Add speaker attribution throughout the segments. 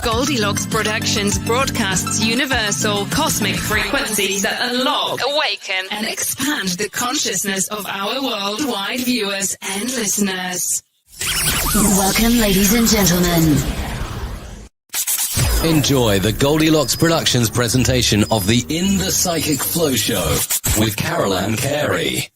Speaker 1: Goldylocks Productions broadcasts universal cosmic frequencies that unlock, awaken, and expand the consciousness of our worldwide viewers and listeners.
Speaker 2: Welcome, ladies and gentlemen.
Speaker 3: Enjoy the Goldylocks Productions presentation of the In the Psychic Flow Show with Carolan Carey.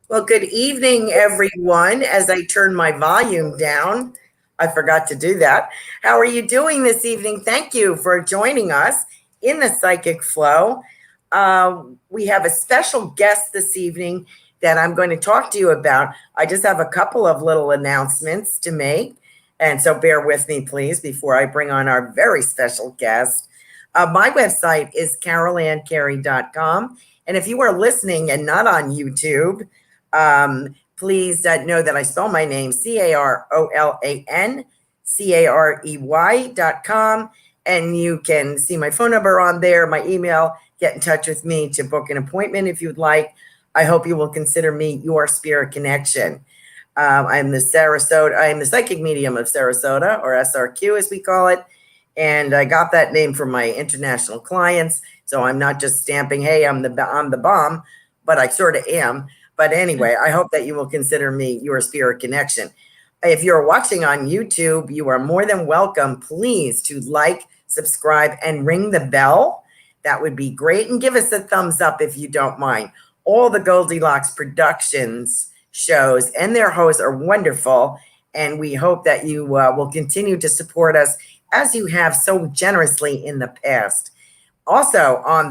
Speaker 4: Well, good evening, everyone. As I turn my volume down, I forgot to do that. How are you doing this evening? Thank you for joining us in the Psychic Flow. We have a special guest this evening that I'm going to talk to you about. I just have a couple of little announcements to make. And so bear with me, please, before I bring on our very special guest. My website is carolancarey.com. And if you are listening and not on YouTube, please know that I spell my name CarolanCarey.com. And you can see my phone number on there, my email. Get in touch with me to book an appointment if you'd like. I hope you will consider me your spirit connection. I'm the Psychic Medium of Sarasota, or SRQ as we call it. And I got that name from my international clients. So I'm not just stamping, hey, I'm the bomb, but I sort of am. But anyway, I hope that you will consider me your spirit connection. If you're watching on YouTube, you are more than welcome, please, to like, subscribe, and ring the bell. That would be great. And give us a thumbs up if you don't mind. All the Goldylocks Productions shows and their hosts are wonderful, and we hope that you will continue to support us as you have so generously in the past. Also on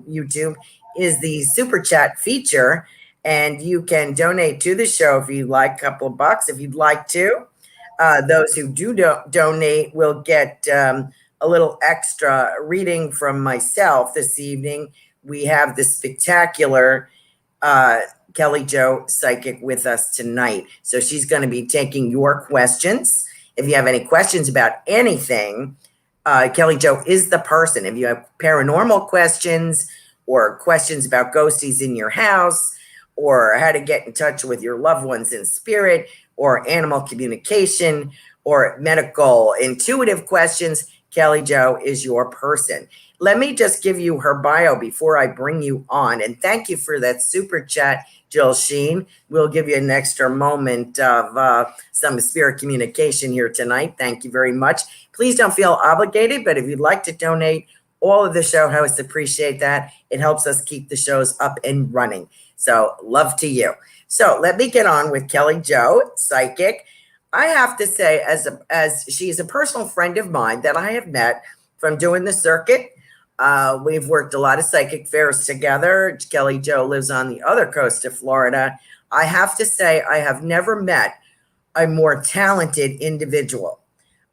Speaker 4: YouTube is the super chat feature, and you can donate to the show if you'd like, a couple of bucks if you'd like to. Those who do donate will get a little extra reading from myself this evening. We have the spectacular Kelly Jo Psychic with us tonight. So she's going to be taking your questions. If you have any questions about anything, Kelly Jo is the person. If you have paranormal questions or questions about ghosties in your house, or how to get in touch with your loved ones in spirit, or animal communication, or medical intuitive questions, Kelly Jo is your person. Let me just give you her bio before I bring you on. And thank you for that super chat, Jill Sheen. We'll give you an extra moment of some spirit communication here tonight. Thank you very much. Please don't feel obligated, but if you'd like to donate, all of the show hosts appreciate that. It helps us keep the shows up and running. So love to you. So let me get on with Kelly Jo Psychic. I have to say, as she's a personal friend of mine that I have met from doing the circuit. We've worked a lot of psychic fairs together. Kelly Jo lives on the other coast of Florida. I have to say, I have never met a more talented individual.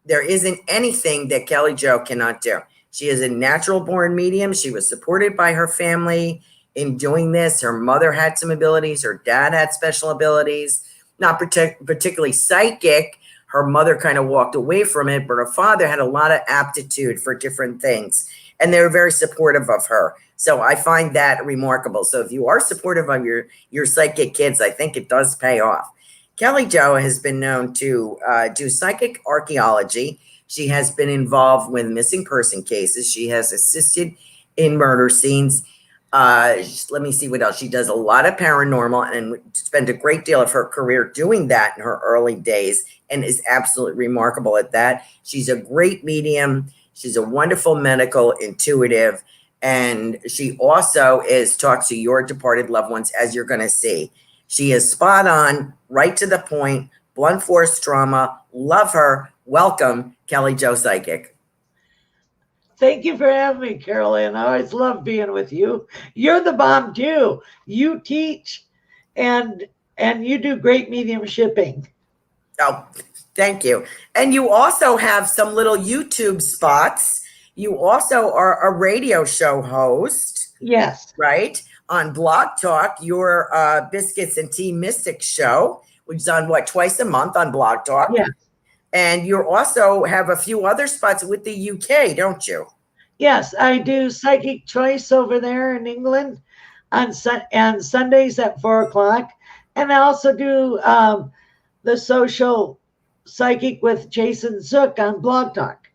Speaker 4: There isn't anything that Kelly Jo cannot do. She is a natural born medium. She was supported by her family in doing this. Her mother had some abilities. Her dad had special abilities, not particularly psychic. Her mother kind of walked away from it, but her father had a lot of aptitude for different things. And they were very supportive of her. So I find that remarkable. So if you are supportive of your psychic kids, I think it does pay off. Kelly Jo has been known to do psychic archaeology. She has been involved with missing person cases. She has assisted in murder scenes. Let me see what else. She does a lot of paranormal and spent a great deal of her career doing that in her early days and is absolutely remarkable at that. She's a great medium. She's a wonderful medical intuitive, and she also talks to your departed loved ones, as you're going to see. She is spot on, right to the point, blunt force trauma. Love her. Welcome, Kelly Jo Psychic.
Speaker 5: Thank you for having me, Carolan. I always love being with you. You're the bomb too. You teach and you do great mediumshipping.
Speaker 4: Oh, thank you. And you also have some little YouTube spots. You also are a radio show host.
Speaker 5: Yes.
Speaker 4: Right? On Blog Talk, your Biscuits and Tea Mystic show, which is on twice a month on Blog Talk.
Speaker 5: Yeah.
Speaker 4: And you also have a few other spots with the UK, don't you?
Speaker 5: Yes, I do Psychic Choice over there in England on Sundays at 4 o'clock. And I also do the social Psychic with Jason Zook on Blog Talk.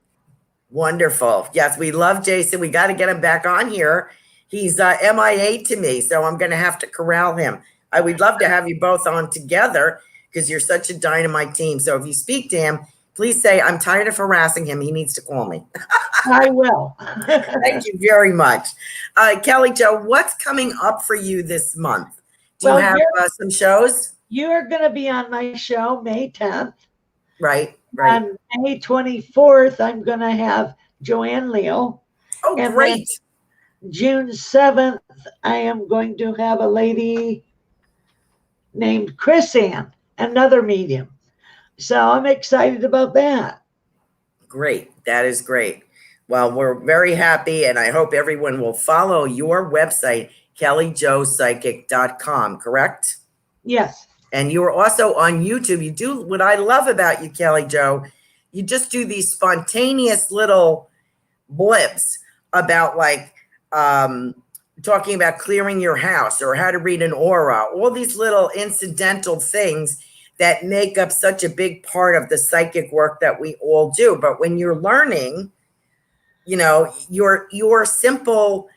Speaker 4: Wonderful. Yes, we love Jason. We got to get him back on here. He's MIA to me, so I'm going to have to corral him. I would love to have you both on together because you're such a dynamite team. So if you speak to him, please say, I'm tired of harassing him. He needs to call me.
Speaker 5: I will.
Speaker 4: Thank you very much. Kelly Jo, what's coming up for you this month? Do you have some shows?
Speaker 5: You're going to be on my show May 10th.
Speaker 4: Right.
Speaker 5: On May 24th, I'm going to have Joanne Leo.
Speaker 4: Oh,
Speaker 5: and
Speaker 4: great.
Speaker 5: June 7th, I am going to have a lady named Chris Ann, another medium. So I'm excited about that.
Speaker 4: Great. That is great. Well, we're very happy, and I hope everyone will follow your website, kellyjopsychic.com, correct?
Speaker 5: Yes.
Speaker 4: And you are also on YouTube. You do what I love about you, Kelly Jo. You just do these spontaneous little blips about talking about clearing your house or how to read an aura, all these little incidental things that make up such a big part of the psychic work that we all do. But when you're learning, your simple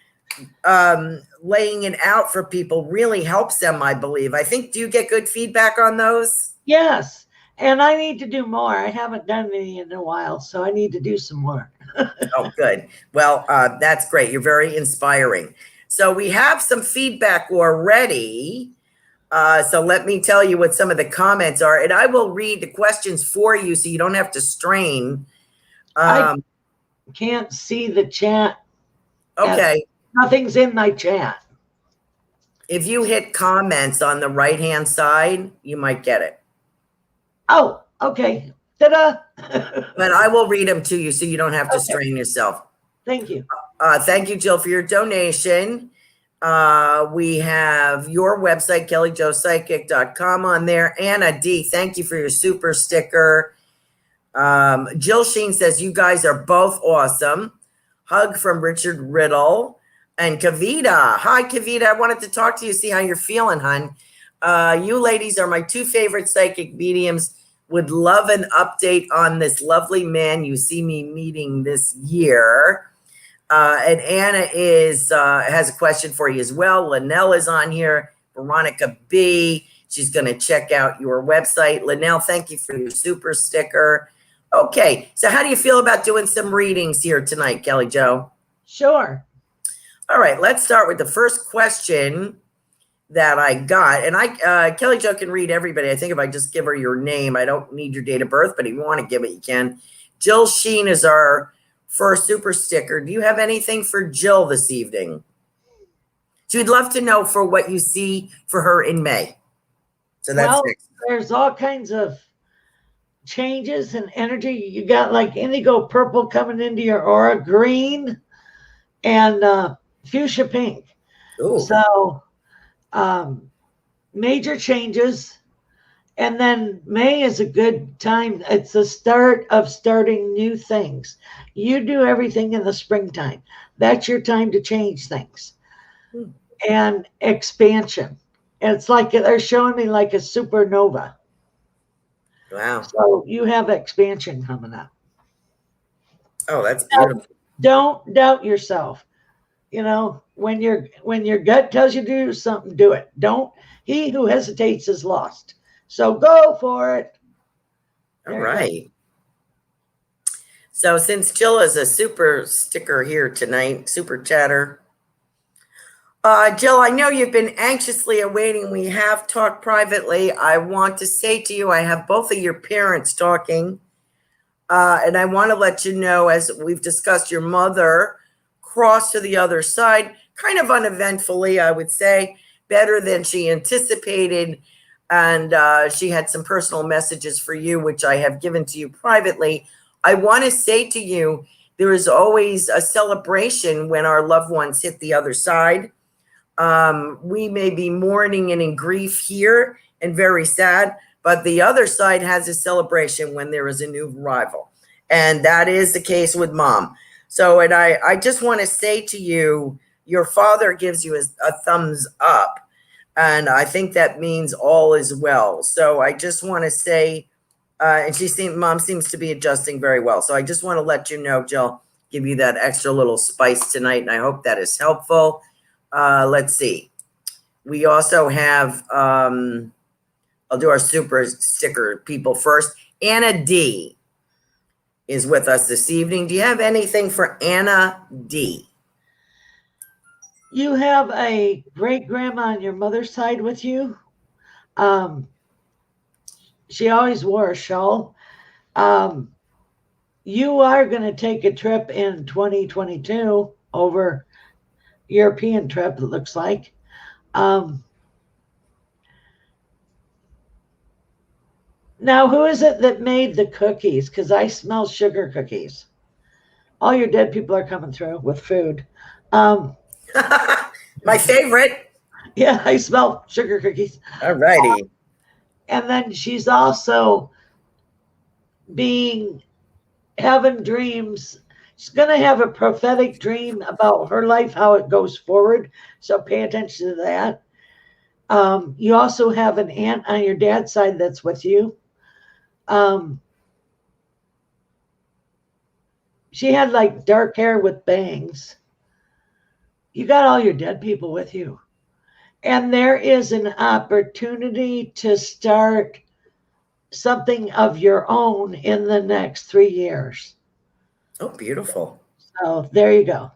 Speaker 4: laying it out for people really helps them, I believe. I think, do you get good feedback on those?
Speaker 5: Yes. And I need to do more. I haven't done any in a while, so I need to do some more.
Speaker 4: Oh, good. Well, that's great. You're very inspiring. So we have some feedback already. So let me tell you what some of the comments are, and I will read the questions for you so you don't have to strain.
Speaker 5: I can't see the chat.
Speaker 4: Okay.
Speaker 5: Nothing's in my chat.
Speaker 4: If you hit comments on the right-hand side, you might get it.
Speaker 5: Oh, okay. Ta-da.
Speaker 4: But I will read them to you so you don't have to strain yourself.
Speaker 5: Thank you.
Speaker 4: Thank you, Jill, for your donation. We have your website, kellyjopsychic.com on there. Anna D, thank you for your super sticker. Jill Sheen says, you guys are both awesome. Hug from Richard Riddle. And Kavita. Hi, Kavita. I wanted to talk to you, see how you're feeling, hon. You ladies are my two favorite psychic mediums. Would love an update on this lovely man you see me meeting this year. And Anna has a question for you as well. Linnell is on here. Veronica B. She's going to check out your website. Linnell, thank you for your super sticker. Okay. So how do you feel about doing some readings here tonight, Kelly Jo?
Speaker 5: Sure.
Speaker 4: All right, let's start with the first question that I got. And Kelly Jo can read everybody. I think if I just give her your name, I don't need your date of birth, but if you want to give it, you can. Jill Sheen is our first super sticker. Do you have anything for Jill this evening? She'd love to know for what you see for her in May. So that's next.
Speaker 5: There's all kinds of changes in energy. You got like indigo purple coming into your aura, green, and fuchsia pink.
Speaker 4: Ooh.
Speaker 5: So major changes. And then May is a good time. It's the start of starting new things. You do everything in the springtime. That's your time to change things. And expansion. It's like they're showing me like a supernova.
Speaker 4: Wow.
Speaker 5: So you have expansion coming up.
Speaker 4: Oh, that's beautiful.
Speaker 5: Don't doubt yourself. When your gut tells you to do something, do it. He who hesitates is lost. So go for it.
Speaker 4: All right. So since Jill is a super sticker here tonight, super chatter. Jill, I know you've been anxiously awaiting. We have talked privately. I want to say to you, I have both of your parents talking. And I want to let you know, as we've discussed, your mother crossed to the other side, kind of uneventfully, I would say, better than she anticipated. And she had some personal messages for you, which I have given to you privately. I want to say to you, there is always a celebration when our loved ones hit the other side. We may be mourning and in grief here and very sad, but the other side has a celebration when there is a new arrival. And that is the case with Mom. So, and I just want to say to you, your father gives you a thumbs up. And I think that means all is well. So I just want to say And mom seems to be adjusting very well. So I just want to let you know, Jill, give you that extra little spice tonight. And I hope that is helpful. Let's see. We also have, I'll do our super sticker people first. Anna D is with us this evening. Do you have anything for Anna D?
Speaker 5: You have a great grandma on your mother's side with you. She always wore a shawl. You are going to take a trip in 2022 over European trip, it looks like. Now, who is it that made the cookies? Because I smell sugar cookies. All your dead people are coming through with food.
Speaker 4: My favorite.
Speaker 5: Yeah, I smell sugar cookies.
Speaker 4: All righty.
Speaker 5: And then she's also having dreams. She's going to have a prophetic dream about her life, how it goes forward. So pay attention to that. You also have an aunt on your dad's side that's with you. She had like dark hair with bangs. You got all your dead people with you. And there is an opportunity to start something of your own in the next 3 years.
Speaker 4: Oh, beautiful.
Speaker 5: So there you go.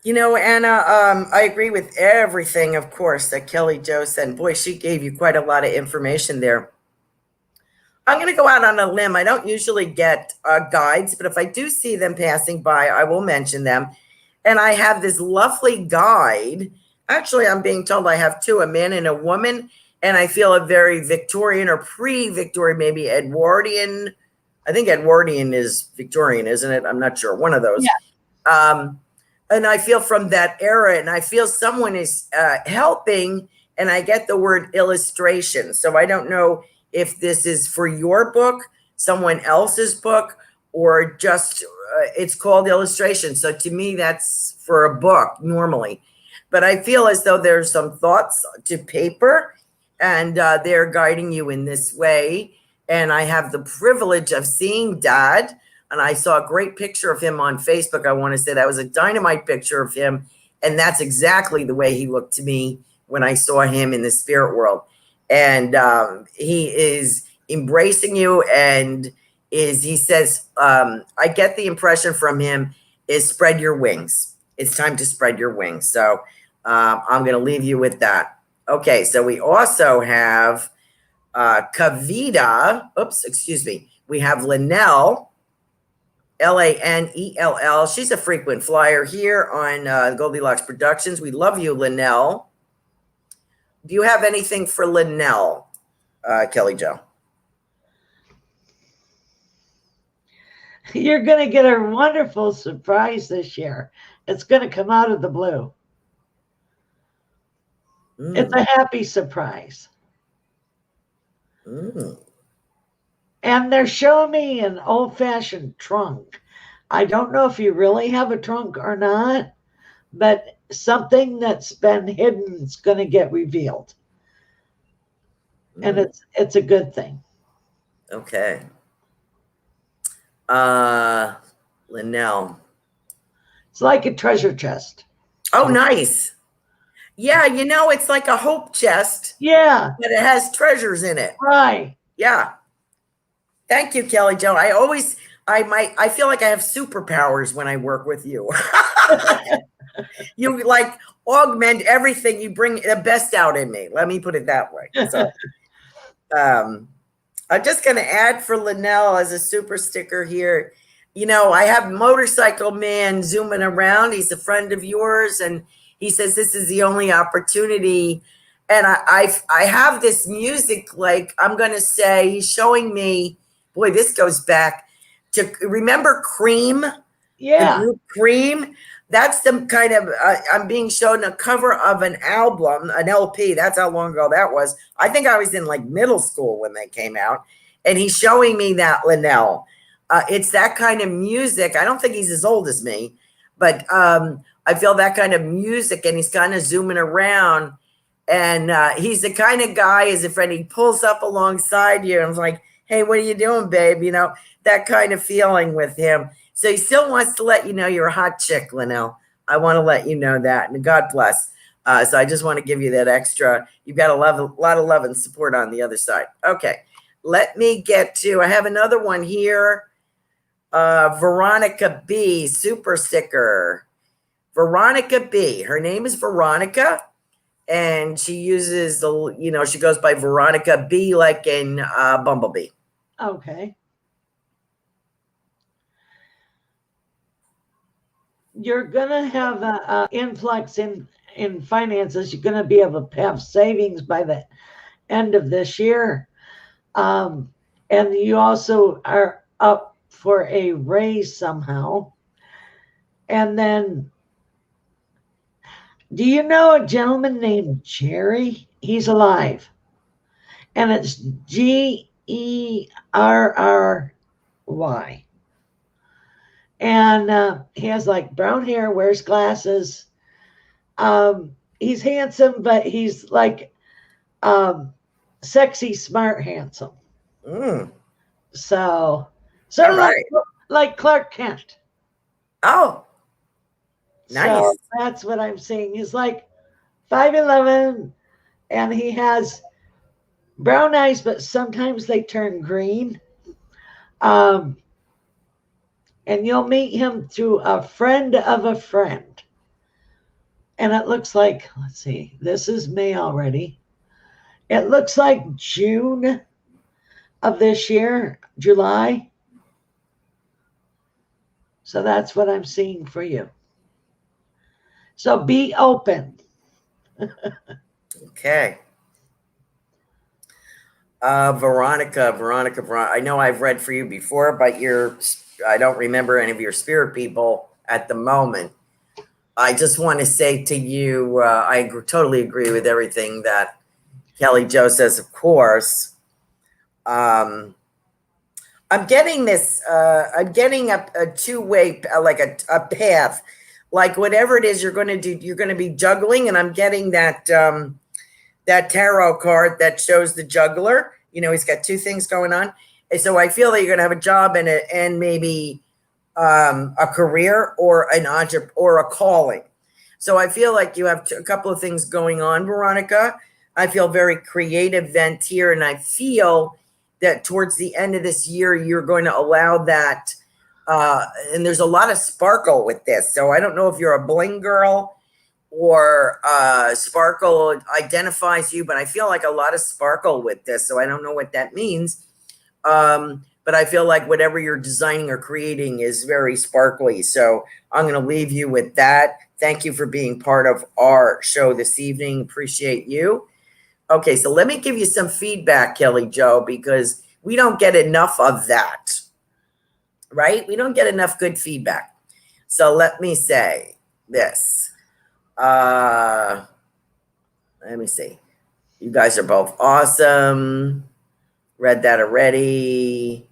Speaker 4: You know, Anna, I agree with everything, of course, that Kelly Jo said. Boy, she gave you quite a lot of information there. I'm going to go out on a limb. I don't usually get guides, but if I do see them passing by, I will mention them. And I have this lovely guide. Actually, I'm being told I have two, a man and a woman. And I feel a very Victorian or pre-Victorian, maybe Edwardian. I think Edwardian is Victorian, isn't it? I'm not sure. One of those. Yeah. And I feel from that era, and I feel someone is helping, and I get the word illustration. So I don't know if this is for your book, someone else's book, or just it's called illustration. So to me, that's for a book normally. But I feel as though there's some thoughts to paper, and they're guiding you in this way. And I have the privilege of seeing Dad. And I saw a great picture of him on Facebook. I want to say that was a dynamite picture of him. And that's exactly the way he looked to me when I saw him in the spirit world. And he is embracing you. And he says, I get the impression from him is spread your wings. It's time to spread your wings. So I'm going to leave you with that. Okay. So we also have Kavita. Oops, excuse me. We have Linnell. Lanell. She's a frequent flyer here on Goldylocks Productions. We love you, Linnell. Do you have anything for Linnell, Kelly Jo?
Speaker 5: You're going to get a wonderful surprise this year. It's going to come out of the blue. It's a happy surprise. And they're showing me an old-fashioned trunk. I don't know if you really have a trunk or not, but something that's been hidden is going to get revealed. And it's a good thing.
Speaker 4: Okay. Linnell.
Speaker 5: It's like a treasure chest.
Speaker 4: Oh, nice. Yeah, you know, it's like a hope chest.
Speaker 5: Yeah.
Speaker 4: But it has treasures in it.
Speaker 5: Right.
Speaker 4: Yeah. Thank you, Kelly Jo. I feel like I have superpowers when I work with you. You like augment everything. You bring the best out in me. Let me put it that way. So, I'm just going to add for Linnell as a super sticker here. You know, I have Motorcycle Man zooming around. He's a friend of yours, and he says this is the only opportunity. And I have this music, like I'm going to say, he's showing me. Boy, this goes back to, remember Cream?
Speaker 5: Yeah.
Speaker 4: The group Cream? That's some kind of, I'm being shown a cover of an album, an LP. That's how long ago that was. I think I was in like middle school when they came out. And he's showing me that, Linnell. It's that kind of music. I don't think he's as old as me, but I feel that kind of music, and he's kind of zooming around. And he's the kind of guy, as if he pulls up alongside you and is like, hey, what are you doing, babe? You know, that kind of feeling with him. So he still wants to let you know you're a hot chick, Linnell. I want to let you know that. And God bless. So I just want to give you that extra. You've got a lot of love and support on the other side. Okay. Let me get to, I have another one here. Veronica B, super sticker. Veronica B. Her name is Veronica. And she uses she goes by Veronica B, like in Bumblebee.
Speaker 5: Okay. You're going to have an influx in finances. You're going to be able to have savings by the end of this year. And you also are up for a raise somehow. And then, do you know a gentleman named Jerry? He's alive. And it's Gerry. And he has like brown hair, wears glasses. He's handsome, but he's like sexy, smart, handsome. So sort of like Clark Kent.
Speaker 4: Oh, nice.
Speaker 5: So that's what I'm seeing. He's like 5'11", and he has brown eyes, but sometimes they turn green. And you'll meet him through a friend of a friend. And it looks like, let's see, this is May already. It looks like June of this year, July. So that's what I'm seeing for you. So be open.
Speaker 4: Okay. Veronica, I know I've read for you before, but I don't remember any of your spirit people at the moment. I just want to say to you, I totally agree with everything that Kelly Jo says, of course. I'm getting this, I'm getting a two-way, like a path, like whatever it is you're going to do, you're going to be juggling. And I'm getting that, that tarot card that shows the juggler. You know, he's got two things going on. And so I feel that you're going to have a job and maybe a career or an entrepreneur or a calling. So I feel like you have a couple of things going on, Veronica. I feel very creative vent here. And I feel that towards the end of this year, you're going to allow that. And there's a lot of sparkle with this. So I don't know if you're a bling girl or sparkle identifies you, but I feel like a lot of sparkle with this. So I don't know what that means. But I feel like whatever you're designing or creating is very sparkly. So I'm going to leave you with that. Thank you for being part of our show this evening. Appreciate you. Okay, so let me give you some feedback, Kelly Jo, because we don't get enough of that, right? We don't get enough good feedback. So let me say this. Let me see. You guys are both awesome. Read that already.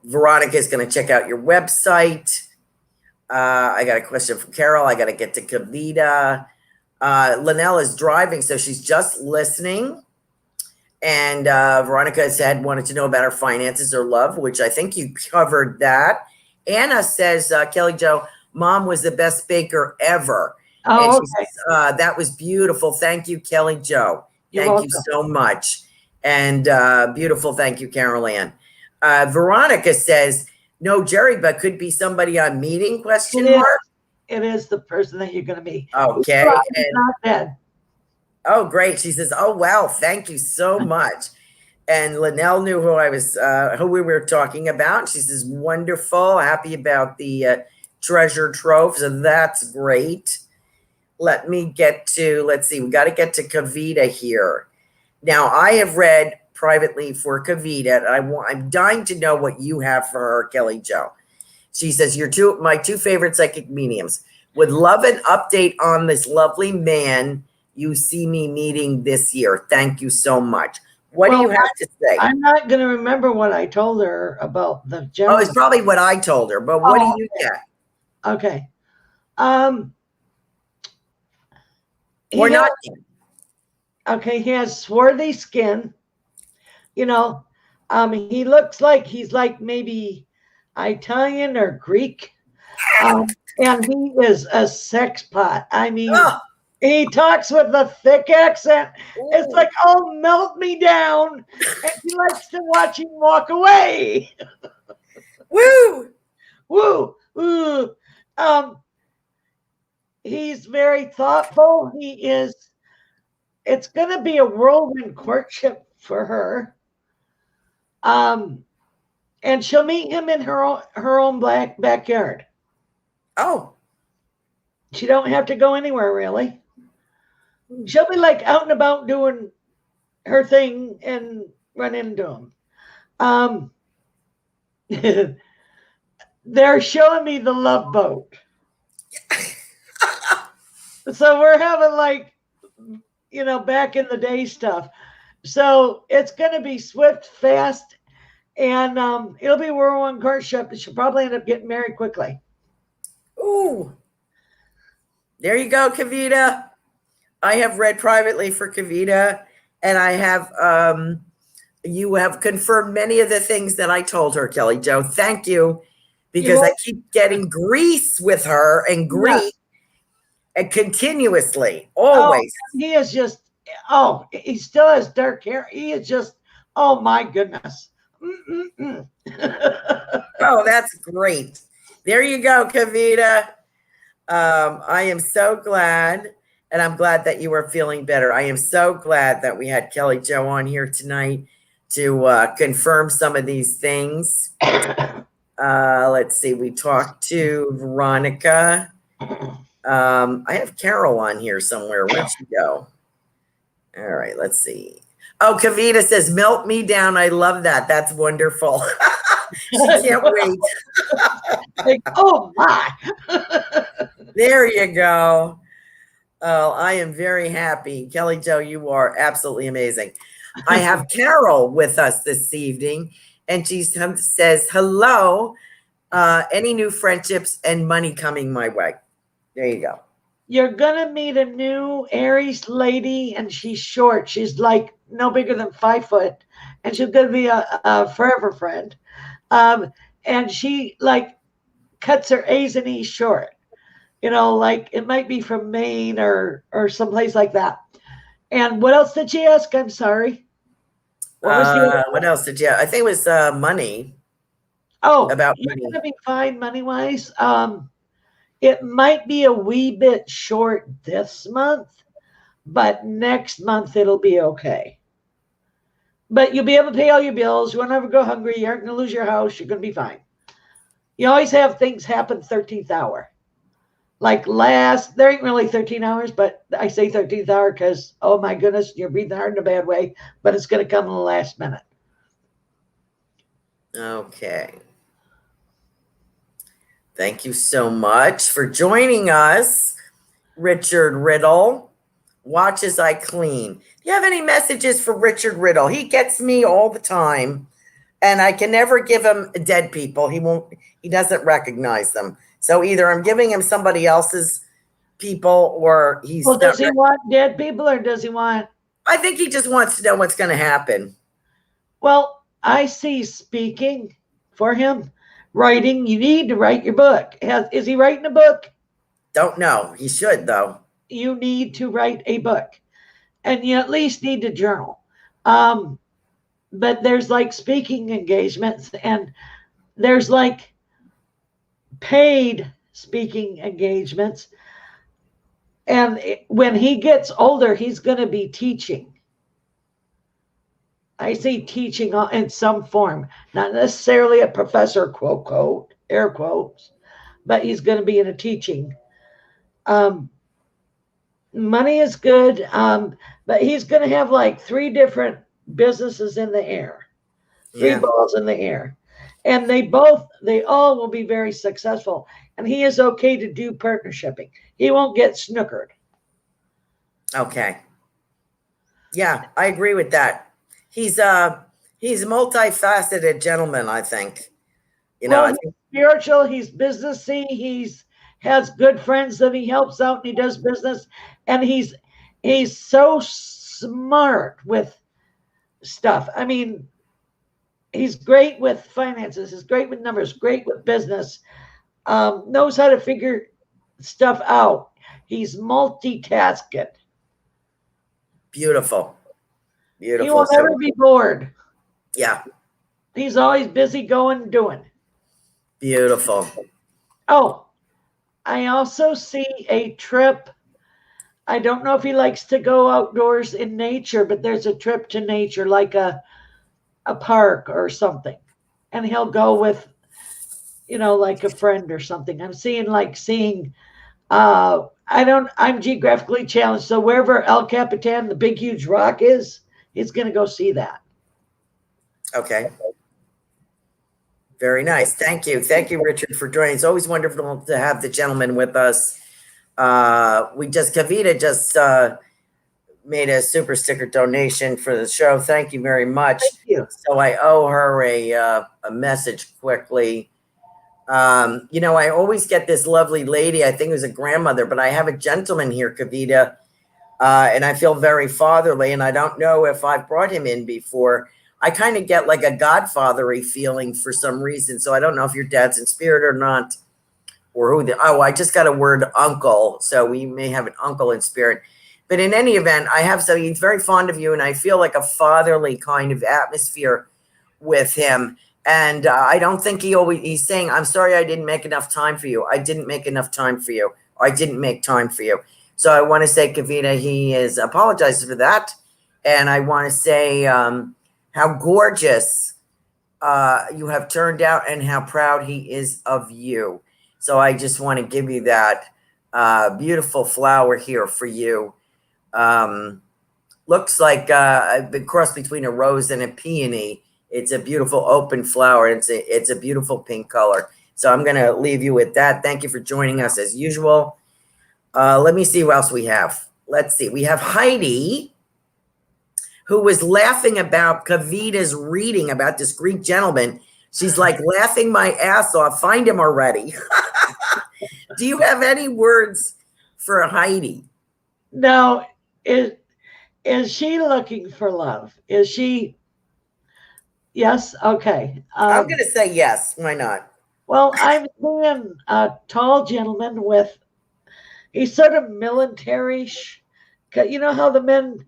Speaker 4: Veronica is going to check out your website. I got a question from Carol. I got to get to Kavita. Linnell is driving, so she's just listening. And Veronica said, wanted to know about her finances or love, which I think you covered that. Anna says, Kelly Jo, Mom was the best baker ever.
Speaker 5: Oh,
Speaker 4: and she says, that was beautiful. Thank you, Kelly Jo. Thank you so much. And beautiful. Thank you, Carolan. Veronica says, no, Jerry, but could be somebody I'm meeting, question mark.
Speaker 5: It is the person that you're going to meet.
Speaker 4: Okay.
Speaker 5: He's not dead.
Speaker 4: Oh, great. She says, oh, wow. Thank you so much. And Linnell knew who we were talking about. She says, wonderful. Happy about the treasure trove. So that's great. Let me get to, let's see. We got to get to Kavita here. Now, I have read privately for Kavita. I'm dying to know what you have for her, Kelly Jo. She says, my two favorite psychic mediums. Would love an update on this lovely man you see me meeting this year. Thank you so much. What do you have to say?
Speaker 5: I'm not going to remember what I told her about the gentleman.
Speaker 4: Oh, it's probably what I told her, but what do you get?
Speaker 5: Okay.
Speaker 4: Or not.
Speaker 5: Okay, he has swarthy skin. You know, he looks like he's like maybe Italian or Greek. And he is a sex pot. I mean, he talks with a thick accent. Ooh. It's like, oh, melt me down. And he likes to watch him walk away.
Speaker 4: Woo!
Speaker 5: Woo! Woo! He's very thoughtful. He is. It's going to be a whirlwind courtship for her. And she'll meet him in her own backyard.
Speaker 4: Oh.
Speaker 5: She don't have to go anywhere, really. She'll be like out and about doing her thing and run into him. They're showing me the Love Boat. So we're having like, you know, back in the day stuff. So it's going to be swift, fast, and it'll be whirlwind courtship. She'll probably end up getting married quickly.
Speaker 4: Ooh. There you go, Kavita. I have read privately for Kavita, and I have you have confirmed many of the things that I told her, Kelly Jo. Thank you, because I keep getting grease with her and grease and continuously, always.
Speaker 5: Oh, he is just, he still has dark hair. He is just, oh my goodness.
Speaker 4: Oh, that's great. There you go, Kavita. I am so glad, and I'm glad that you are feeling better. I am so glad that we had Kelly Jo on here tonight to confirm some of these things. Let's see. We talked to Veronica. I have Carol on here somewhere. Where'd she go? All right, let's see. Oh, Kavita says, melt me down. I love that. That's wonderful. She can't wait.
Speaker 5: Like, oh, my.
Speaker 4: There you go. Oh, I am very happy. Kelly Jo, you are absolutely amazing. I have Carol with us this evening, and she says, hello, any new friendships and money coming my way? There you go.
Speaker 5: You're going to meet a new Aries lady, and she's short. She's like no bigger than 5 foot, and she's going to be a forever friend. And she like cuts her A's and E's short. You know, like it might be from Maine or someplace like that. And what else did she ask? I'm sorry.
Speaker 4: What else did you? I think it was money.
Speaker 5: Oh,
Speaker 4: about
Speaker 5: you're
Speaker 4: money.
Speaker 5: going to be fine money-wise. It might be a wee bit short this month, but next month it'll be okay. But you'll be able to pay all your bills. You won't ever go hungry. You aren't going to lose your house. You're going to be fine. You always have things happen 13th hour. Like there ain't really 13 hours, but I say 13th hour because, oh my goodness, you're breathing hard in a bad way, but it's going to come in the last minute.
Speaker 4: Okay. Thank you so much for joining us, Richard Riddle. Watch as I clean. Do you have any messages for Richard Riddle? He gets me all the time, and I can never give him dead people. He doesn't recognize them. So either I'm giving him somebody else's people, or he's.
Speaker 5: Well, does he want dead people, or does he want?
Speaker 4: I think he just wants to know what's going to happen.
Speaker 5: Well, I see speaking for him. Writing, you need to write your book. Is he writing a book?
Speaker 4: Don't know. He should, though.
Speaker 5: You need to write a book. And you at least need to journal. But there's like speaking engagements, and there's like paid speaking engagements. And when he gets older, he's going to be teaching. I see teaching in some form, not necessarily a professor, quote, quote, air quotes, but he's going to be in a teaching. Money is good, but he's going to have like 3 different businesses in the air, 3 balls in the air. And they all will be very successful. And he is okay to do partnershiping. He won't get snookered.
Speaker 4: Okay. Yeah, I agree with that. He's a multifaceted gentleman, I think. You know,
Speaker 5: he's spiritual, he's businessy, he's has good friends that he helps out and he does business, and He's so smart with stuff. I mean, he's great with finances. He's great with numbers, great with business, knows how to figure stuff out. He's multitasking.
Speaker 4: Beautiful.
Speaker 5: He
Speaker 4: Beautiful.
Speaker 5: will never be bored.
Speaker 4: Yeah.
Speaker 5: He's always busy going and doing.
Speaker 4: Beautiful.
Speaker 5: Oh, I also see a trip. I don't know if he likes to go outdoors in nature, but there's a trip to nature, like a park or something. And he'll go with, like a friend or something. I'm seeing I'm geographically challenged. So wherever El Capitan, the big, huge rock is, he's going to go see that.
Speaker 4: Okay. Very nice. Thank you. Thank you, Richard, for joining. It's always wonderful to have the gentleman with us. Kavita just made a super sticker donation for the show. Thank you very much.
Speaker 5: Thank you.
Speaker 4: So I owe her a message quickly. I always get this lovely lady. I think it was a grandmother, but I have a gentleman here, Kavita, and I feel very fatherly, and I don't know if I've brought him in before. I kind of get like a godfather-y feeling for some reason. So I don't know if your dad's in spirit or not, or I just got a word uncle. So we may have an uncle in spirit. But in any event, I have something. He's very fond of you, and I feel like a fatherly kind of atmosphere with him. And I don't think he's saying, I'm sorry I didn't make enough time for you. I didn't make enough time for you. Or I didn't make time for you. So I want to say, Kavita, he is apologizes for that. And I want to say how gorgeous you have turned out and how proud he is of you. So I just want to give you that beautiful flower here for you. Looks like a cross between a rose and a peony. It's a beautiful open flower. It's a beautiful pink color. So I'm going to leave you with that. Thank you for joining us as usual. Let me see who else we have. Let's see. We have Heidi, who was laughing about Kavita's reading about this Greek gentleman. She's like laughing my ass off. Find him already. Do you have any words for Heidi?
Speaker 5: No. Is she looking for love? Is she? Yes. Okay.
Speaker 4: I'm going to say yes. Why not?
Speaker 5: Well, I'm seeing a tall gentleman he's sort of military-ish. You know how the men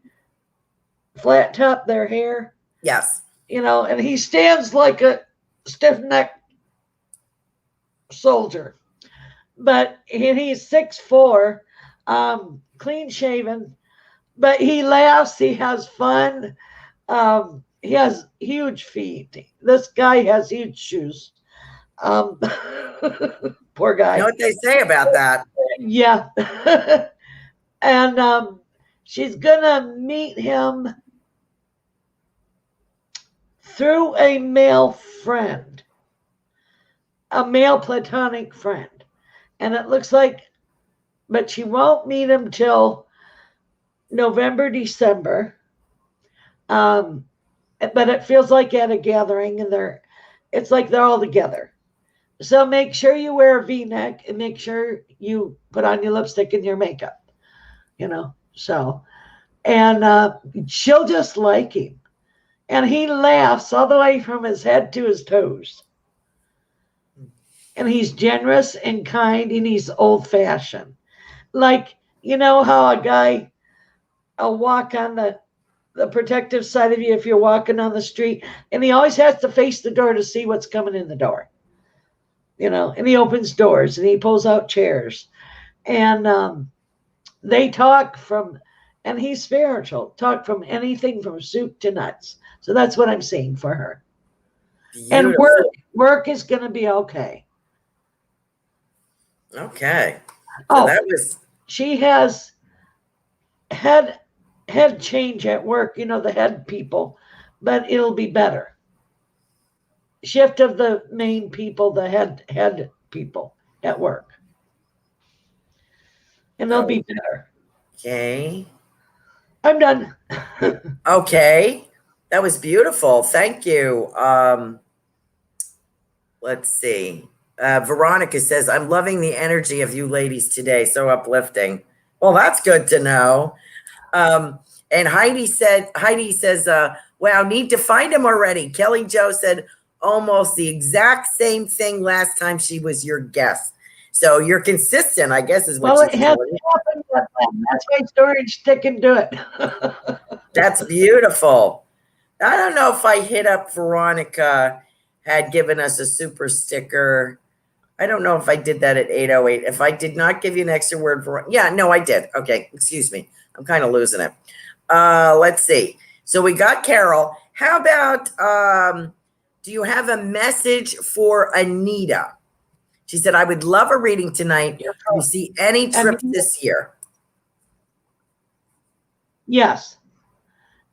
Speaker 5: flat top their hair?
Speaker 4: Yes.
Speaker 5: And he stands like a stiff-necked soldier. But he's 6'4", clean shaven, but he laughs, he has fun. He has huge feet. This guy has huge shoes. Poor guy.
Speaker 4: You know what they say about that?
Speaker 5: Yeah. And she's gonna meet him through a male friend, a male platonic friend. And it looks like, but she won't meet him till November, December. But it feels like at a gathering, and it's like they're all together. So make sure you wear a V-neck and make sure you put on your lipstick and your makeup, so, and she'll just like him. And he laughs all the way from his head to his toes. And he's generous and kind, and he's old-fashioned. Like, how a guy will walk on the protective side of you if you're walking on the street, and he always has to face the door to see what's coming in the door. And he opens doors, and he pulls out chairs. And they talk and he's spiritual, talk from anything from soup to nuts. So that's what I'm seeing for her. Beautiful. And work is going to be okay.
Speaker 4: Okay. So
Speaker 5: she has head change at work, the head people, but it'll be better. Shift of the main people, the head people at work. And they'll be better.
Speaker 4: Okay.
Speaker 5: I'm done.
Speaker 4: Okay. That was beautiful. Thank you. Let's see. Veronica says, I'm loving the energy of you ladies today. So uplifting. Well, that's good to know. And Heidi says, wow, need to find him already. Kelly Jo said almost the exact same thing last time she was your guest. So you're consistent, I guess, is what
Speaker 5: Well, it
Speaker 4: she's
Speaker 5: hasn't
Speaker 4: doing.
Speaker 5: happened yet. That's why storage sticking to it.
Speaker 4: That's beautiful. I don't know if I hit up Veronica had given us a super sticker. I don't know if I did that at 8:08. If I did not give you an extra word for, yeah, no, I did. Okay, excuse me. I'm kind of losing it. Let's see. So we got Carol. How about, do you have a message for Anita? She said, I would love a reading tonight. Do you see any trips this year?
Speaker 5: Yes.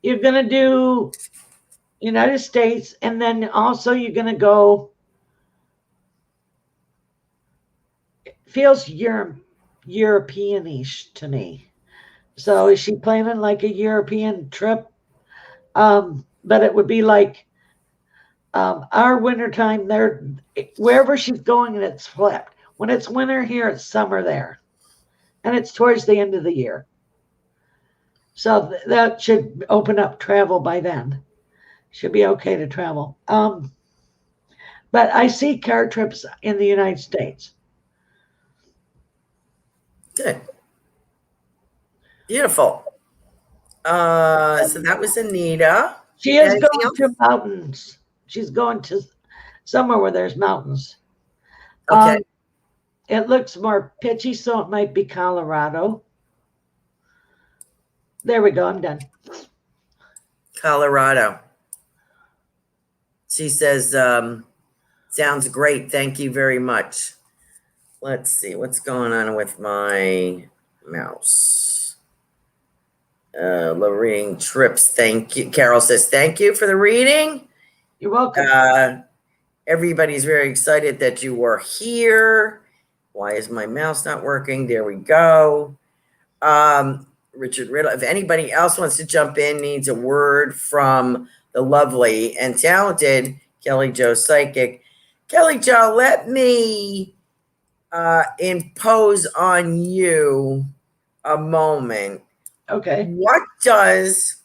Speaker 5: You're going to do United States, and then also you're going to go, it feels European-ish to me. So is she planning like a European trip? But it would be like our wintertime there, wherever she's going, and it's flipped. When it's winter here, it's summer there. And it's towards the end of the year. So that should open up travel by then. Should be okay to travel. But I see car trips in the United States.
Speaker 4: Good. Beautiful. So that was Anita.
Speaker 5: She is going to mountains. She's going to somewhere where there's mountains.
Speaker 4: Okay.
Speaker 5: It looks more pitchy, so it might be Colorado. There we go. I'm done.
Speaker 4: Colorado. She says, sounds great. Thank you very much. Let's see what's going on with my mouse. The reading trips. Thank you. Carol says, thank you for the reading.
Speaker 5: You're welcome.
Speaker 4: Everybody's very excited that you were here. Why is my mouse not working? There we go. Richard Riddle. If anybody else wants to jump in, needs a word from the lovely and talented Kelly Jo Psychic. Kelly Jo, let me impose on you a moment.
Speaker 5: Okay.
Speaker 4: What does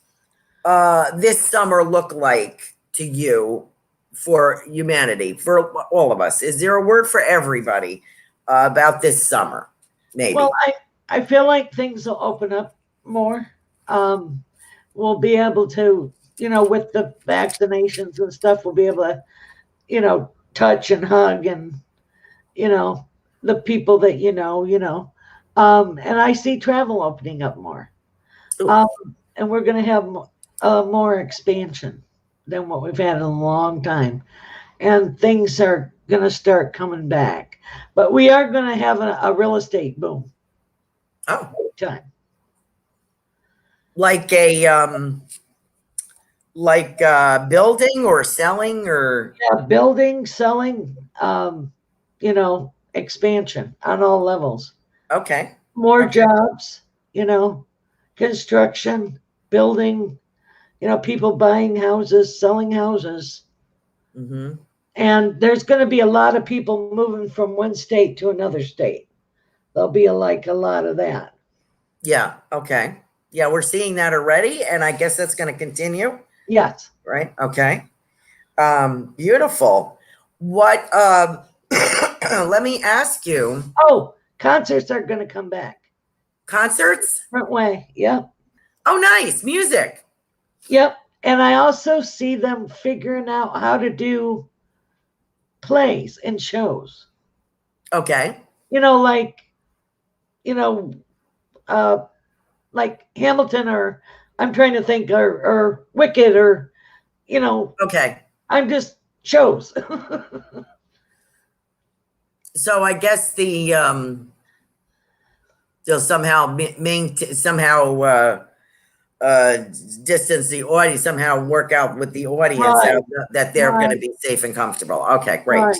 Speaker 4: this summer look like to you for humanity, for all of us? Is there a word for everybody about this summer? Maybe.
Speaker 5: Well, I feel like things will open up more. We'll be able to, with the vaccinations and stuff, we'll be able to, touch and hug and, the people that and I see travel opening up more. And we're going to have more expansion than what we've had in a long time. And things are going to start coming back. But we are going to have a real estate boom.
Speaker 4: Oh.
Speaker 5: Time.
Speaker 4: Like building or selling or?
Speaker 5: Yeah, building, selling, expansion on all levels.
Speaker 4: Okay.
Speaker 5: More jobs, construction, building, people buying houses, selling houses.
Speaker 4: Mm-hmm.
Speaker 5: And there's going to be a lot of people moving from one state to another state. There'll be a lot of that.
Speaker 4: Yeah. Okay. Yeah, we're seeing that already, and I guess that's going to continue.
Speaker 5: Yes.
Speaker 4: Right. Okay. Beautiful. What? Let me ask you.
Speaker 5: Oh, concerts are going to come back.
Speaker 4: Concerts?
Speaker 5: Different way. Yep.
Speaker 4: Oh, nice. Music.
Speaker 5: Yep. And I also see them figuring out how to do plays and shows.
Speaker 4: Okay.
Speaker 5: Like Hamilton, or I'm trying to think, or Wicked, or,
Speaker 4: Okay.
Speaker 5: I'm just shows.
Speaker 4: So I guess they'll somehow distance the audience, somehow work out with the audience
Speaker 5: Right.
Speaker 4: that they're going to be safe and comfortable. Okay, great.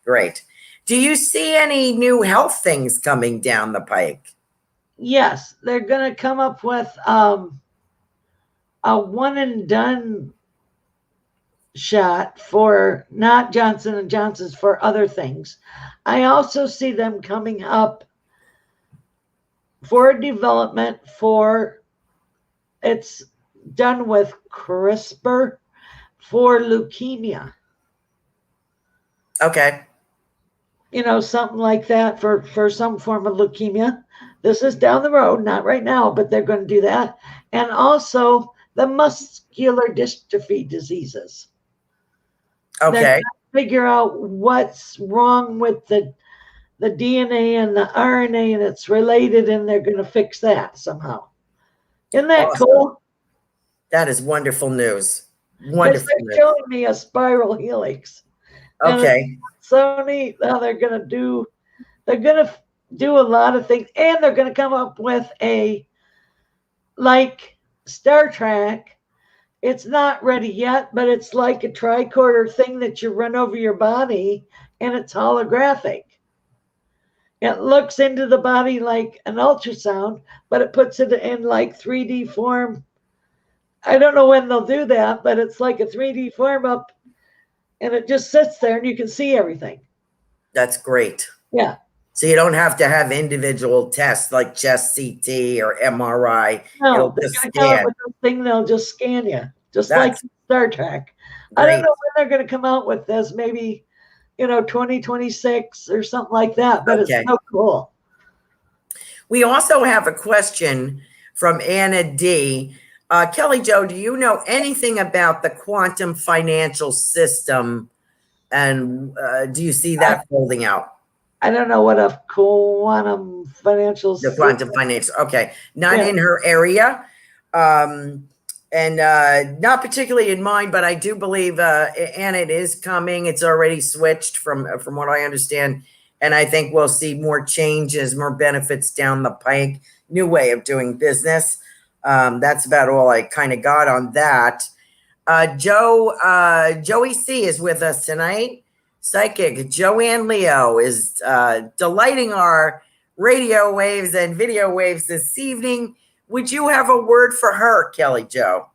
Speaker 4: Great. Do you see any new health things coming down the pike?
Speaker 5: Yes, they're going to come up with a one and done shot for not Johnson & Johnson's, for other things. I also see them coming up for development for it's done with CRISPR for leukemia.
Speaker 4: Okay.
Speaker 5: Something like that for some form of leukemia. This is down the road, not right now, but they're going to do that. And also the muscular dystrophy diseases. They're
Speaker 4: Okay.
Speaker 5: going to figure out what's wrong with the DNA and the RNA, and it's related, and they're going to fix that somehow. Isn't that
Speaker 4: Awesome.
Speaker 5: cool?
Speaker 4: That is wonderful news.
Speaker 5: Because
Speaker 4: Wonderful
Speaker 5: they're
Speaker 4: news.
Speaker 5: showing me a spiral helix. And
Speaker 4: Okay.
Speaker 5: it's so neat how they're going to do a lot of things, and they're going to come up with like Star Trek. It's not ready yet, but it's like a tricorder thing that you run over your body, and it's holographic. It looks into the body like an ultrasound, but it puts it in like 3D form. I don't know when they'll do that, but it's like a 3D form up, and it just sits there, and you can see everything.
Speaker 4: That's great.
Speaker 5: Yeah.
Speaker 4: So you don't have to have individual tests like chest CT or MRI.
Speaker 5: No,
Speaker 4: It'll
Speaker 5: they're
Speaker 4: just
Speaker 5: going to come up
Speaker 4: scan.
Speaker 5: with this thing. They'll just scan you, just
Speaker 4: That's
Speaker 5: like Star Trek. I don't
Speaker 4: great.
Speaker 5: know when they're going to come out with this. Maybe 2026 or something like that. But
Speaker 4: Okay.
Speaker 5: It's so cool.
Speaker 4: We also have a question from Anna D. Kelly Jo, do you know anything about the quantum financial system? And do you see that folding out?
Speaker 5: I don't know what a quantum financial
Speaker 4: The quantum financial. Okay. Not
Speaker 5: Yeah.
Speaker 4: in her area. And not particularly in mine, but I do believe, and it is coming. It's already switched from what I understand. And I think we'll see more changes, more benefits down the pike, new way of doing business. That's about all I kind of got on that. Joey C is with us tonight. Psychic Joanne Leo is delighting our radio waves and video waves this evening. Would you have a word for her, Kelly Jo?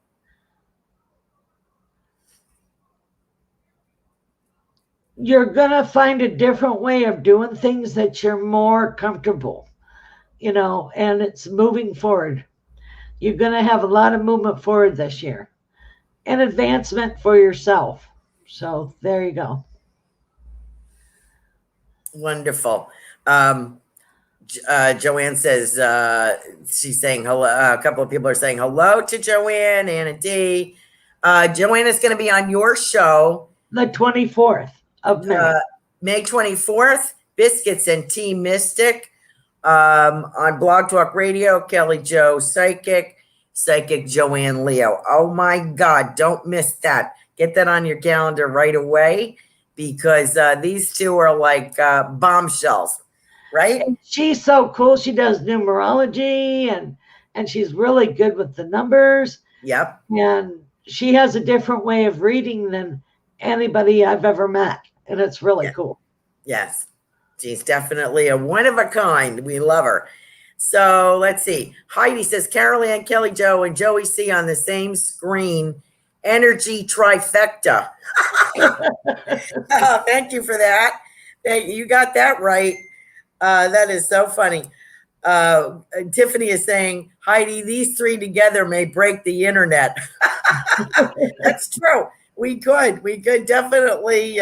Speaker 5: You're going to find a different way of doing things that you're more comfortable, and it's moving forward. You're going to have a lot of movement forward this year and advancement for yourself. So there you go.
Speaker 4: Wonderful. Joanne says she's saying hello. A couple of people are saying hello to Joanne. Anna D. Joanne is going to be on your show
Speaker 5: the 24th of May.
Speaker 4: May 24th. Biscuits and Tea Mystic on Blog Talk Radio. Kelly Jo Psychic Joanne Leo. Oh my God! Don't miss that. Get that on your calendar right away, because these two are like bombshells, right?
Speaker 5: And she's so cool. She does numerology and she's really good with the numbers.
Speaker 4: Yep.
Speaker 5: And she has a different way of reading than anybody I've ever met. And it's really cool.
Speaker 4: Yes. She's definitely a one of a kind. We love her. So let's see. Heidi says, Carolan, Kelly Jo, and Joey C on the same screen. Energy trifecta. Oh, thank you for that. You got that right. That is so funny. Tiffany is saying, Heidi, these three together may break the internet. That's true. We could definitely.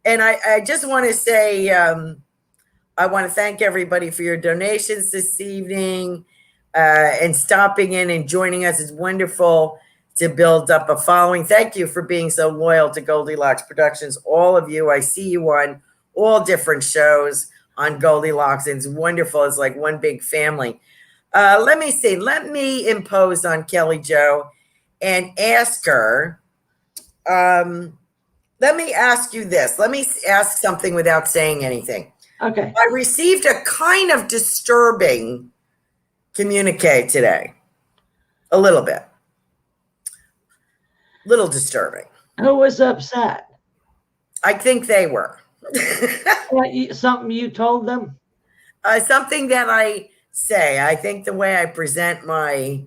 Speaker 4: And I just want to say, I want to thank everybody for your donations this evening and stopping in and joining us. It's wonderful to build up a following. Thank you for being so loyal to Goldylocks Productions. All of you, I see you on all different shows on Goldylocks. It's wonderful. It's like one big family. Let me see. Let me impose on Kelly Jo and ask her. Let me ask you this. Let me ask something without saying anything.
Speaker 5: Okay.
Speaker 4: I received a kind of disturbing communique today. A little bit. Little disturbing.
Speaker 5: Who was upset?
Speaker 4: I think they were.
Speaker 5: Something you told them?
Speaker 4: Something that I say. I think the way I present my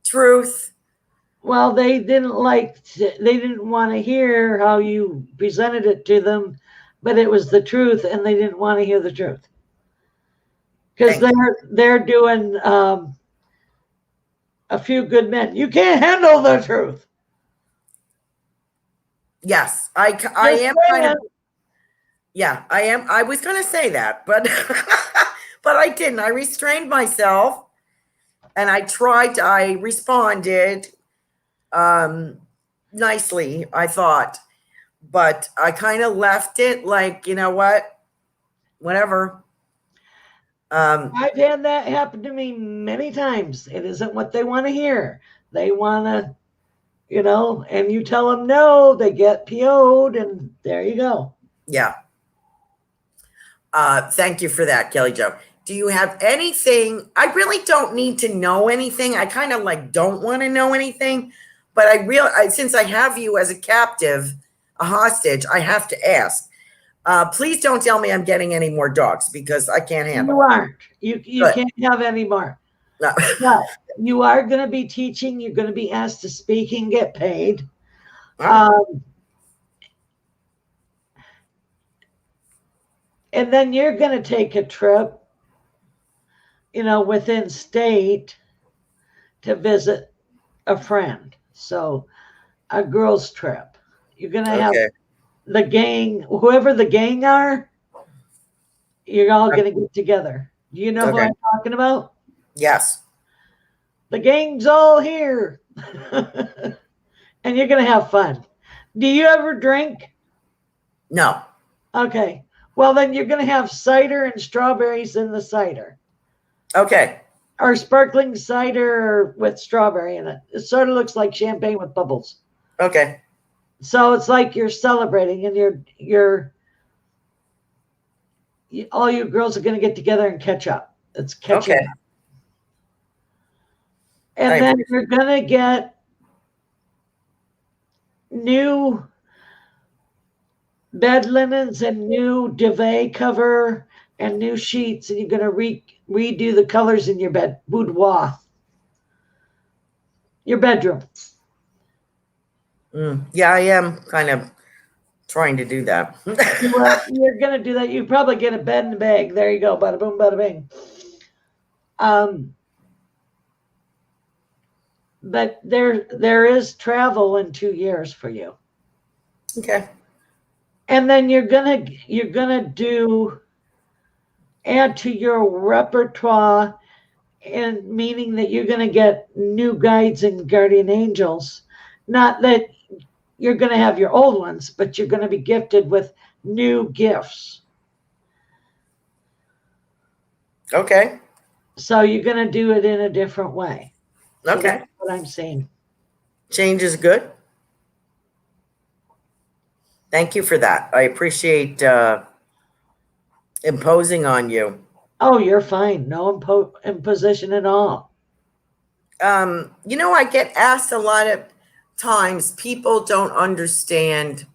Speaker 4: truth.
Speaker 5: Well, they didn't want to hear how you presented it to them, but it was the truth, and they didn't want to hear the truth. Because they're doing a few good men. You can't handle the truth.
Speaker 4: Yes, I am kind of. Yeah, I am. I was going to say that, but but I didn't. I restrained myself, and I responded nicely, I thought, but I kind of left it like, you know what, whatever.
Speaker 5: I've had that happen to me many times. It isn't what they want to hear. They want to, and you tell them no, they get PO'd, and there you go.
Speaker 4: Yeah. Thank you for that, Kelly Jo. Do you have anything? I really don't need to know anything. I kind of like don't want to know anything, but since I have you as a captive, a hostage, I have to ask. Please don't tell me I'm getting any more dogs because I can't handle it.
Speaker 5: You aren't. You can't have any more.
Speaker 4: No.
Speaker 5: But you are going to be teaching. You're going to be asked to speak and get paid. And then you're going to take a trip, within state to visit a friend. So a girl's trip. You're going to have the gang, whoever the gang are, you're all going to get together. Do you know who I'm talking about?
Speaker 4: Yes.
Speaker 5: The gang's all here. And you're going to have fun. Do you ever drink?
Speaker 4: No.
Speaker 5: Okay. Well, then you're going to have cider and strawberries in the cider.
Speaker 4: Okay.
Speaker 5: Or sparkling cider with strawberry in it. It sort of looks like champagne with bubbles.
Speaker 4: Okay.
Speaker 5: So it's like you're celebrating, and all you girls are going to get together and catch up. It's catching up. And then you're going to get new bed linens and new duvet cover and new sheets, and you're going to redo the colors in your boudoir, your bedroom.
Speaker 4: Yeah, I am kind of trying to do that.
Speaker 5: Well, you're going to do that. You probably get a bed and a bag. There you go. Bada boom, bada bing. But there is travel in 2 years for you.
Speaker 4: Okay.
Speaker 5: And then you're gonna add to your repertoire, and meaning that you're gonna get new guides and guardian angels. Not that you're gonna have your old ones, but you're gonna be gifted with new gifts.
Speaker 4: Okay.
Speaker 5: So you're gonna do it in a different way. So
Speaker 4: Okay.
Speaker 5: that's what I'm saying.
Speaker 4: Change is good. Thank you for that. I appreciate imposing on you.
Speaker 5: Oh, you're fine. No imposition at all.
Speaker 4: I get asked a lot of times, people don't understand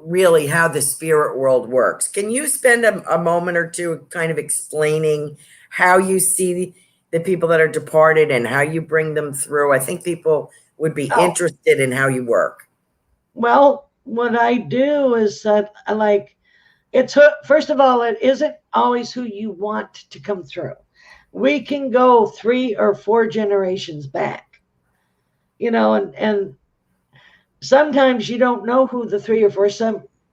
Speaker 4: really how the spirit world works. Can you spend a moment or two kind of explaining how you see the people that are departed and how you bring them through? I think people would be interested in how you work.
Speaker 5: Well, what I do is that first of all, it isn't always who you want to come through. We can go 3 or 4 generations back, and sometimes you don't know who the 3 or 4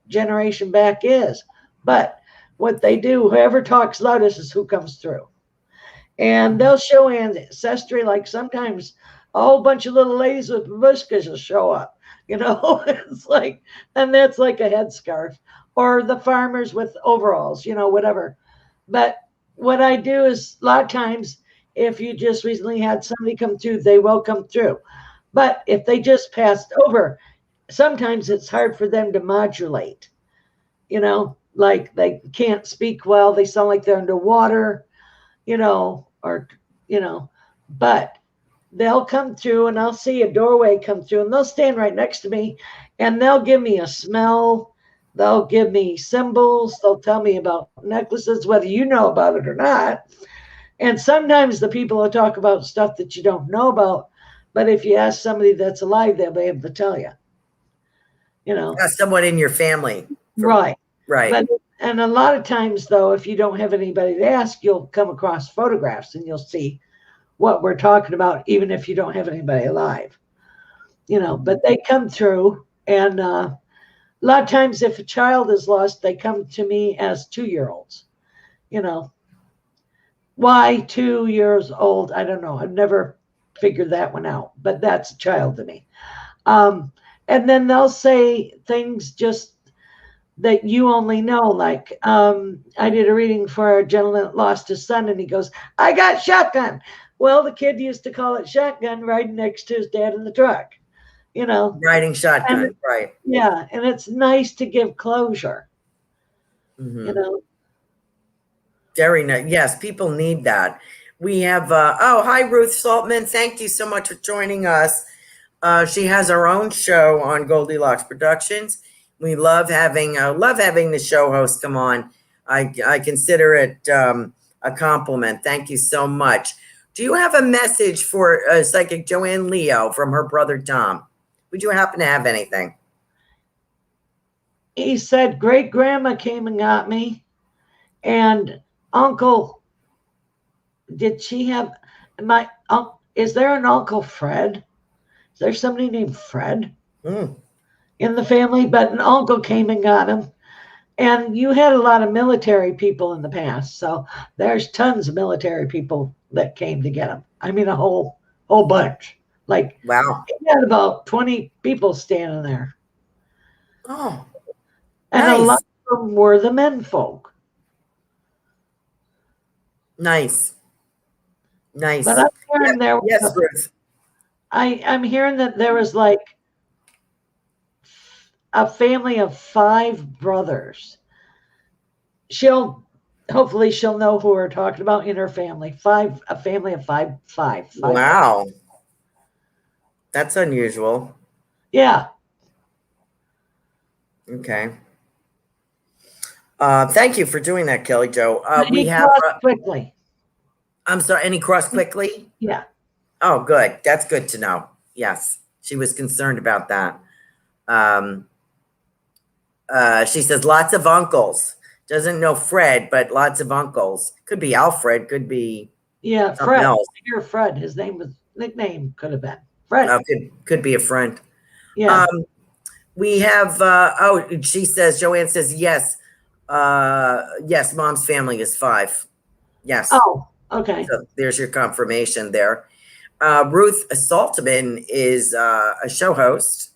Speaker 5: generation back is, but what they do, whoever talks loudest is who comes through. And they'll show ancestry, like sometimes a whole bunch of little ladies with babushkas will show up. It's like, and that's like a headscarf, or the farmers with overalls, whatever. But what I do is, a lot of times, if you just recently had somebody come through, they will come through. But if they just passed over, sometimes it's hard for them to modulate, like they can't speak well, they sound like they're underwater, but they'll come through, and I'll see a doorway come through, and they'll stand right next to me, and they'll give me a smell. They'll give me symbols. They'll tell me about necklaces, whether you know about it or not. And sometimes the people will talk about stuff that you don't know about, but if you ask somebody that's alive, they'll be able to tell you.
Speaker 4: Someone in your family.
Speaker 5: Right.
Speaker 4: Right.
Speaker 5: And a lot of times, though, if you don't have anybody to ask, you'll come across photographs, and you'll see what we're talking about, even if you don't have anybody alive, but they come through. And a lot of times if a child is lost, they come to me as 2-year-olds, why 2 years old? I don't know. I've never figured that one out, but that's a child to me. And then they'll say things just that you only know. Like, I did a reading for a gentleman that lost his son, and he goes, I got shotgun. Well, the kid used to call it shotgun, riding next to his dad in the truck,
Speaker 4: Riding shotgun,
Speaker 5: and,
Speaker 4: right.
Speaker 5: Yeah. And it's nice to give closure,
Speaker 4: Very nice. Yes, people need that. We have, hi, Ruth Saltman. Thank you so much for joining us. She has her own show on Goldylocks Productions. We love having the show host come on. I consider it a compliment. Thank you so much. Do you have a message for Psychic Joanne Leo from her brother Tom? Would you happen to have anything?
Speaker 5: He said great grandma came and got me, and uncle. Did she have my? Is there an Uncle Fred? Is there somebody named Fred in the family? But an uncle came and got him. And you had a lot of military people in the past. So there's tons of military people that came to get him. I mean, a whole bunch. Like,
Speaker 4: wow.
Speaker 5: He had about 20 people standing there.
Speaker 4: Oh,
Speaker 5: and
Speaker 4: nice.
Speaker 5: A lot of them were the men folk.
Speaker 4: Nice.
Speaker 5: But I'm hearing
Speaker 4: Ruth.
Speaker 5: I'm hearing that there was like a family of 5 brothers. Hopefully she'll know who we're talking about in her family. A family of five.
Speaker 4: Wow. That's unusual.
Speaker 5: Yeah.
Speaker 4: Okay. Thank you for doing that, Kelly Joe. We have
Speaker 5: quickly.
Speaker 4: I'm sorry, any cross quickly?
Speaker 5: Yeah.
Speaker 4: Oh, good. That's good to know. Yes. She was concerned about that. She says lots of uncles. Doesn't know Fred, but lots of uncles. Could be Alfred, could be
Speaker 5: Fred.
Speaker 4: Else.
Speaker 5: You're Fred. His nickname could have been Fred.
Speaker 4: Could be a friend.
Speaker 5: Yeah.
Speaker 4: We have she says, Joanne says yes. Yes, mom's family is 5. Yes.
Speaker 5: Oh, okay.
Speaker 4: So there's your confirmation there. Ruth Saltman is a show host.